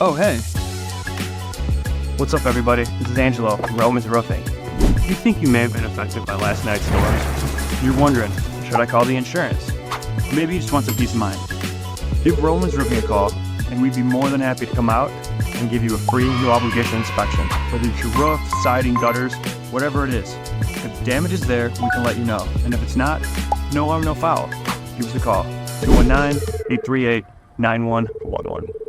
Oh, hey. What's up, everybody? This is Angelo from Romans Roofing. You think you may have been affected by last night's storms? You're wondering, should I call the insurance? Maybe you just want some peace of mind. Give Romans Roofing a call, and we'd be more than happy to come out and give you a free, no obligation inspection. Whether it's your roof, siding, gutters, whatever it is. If damage is there, we can let you know. And if it's not, no harm, no foul. Give us a call. 219-838-9111.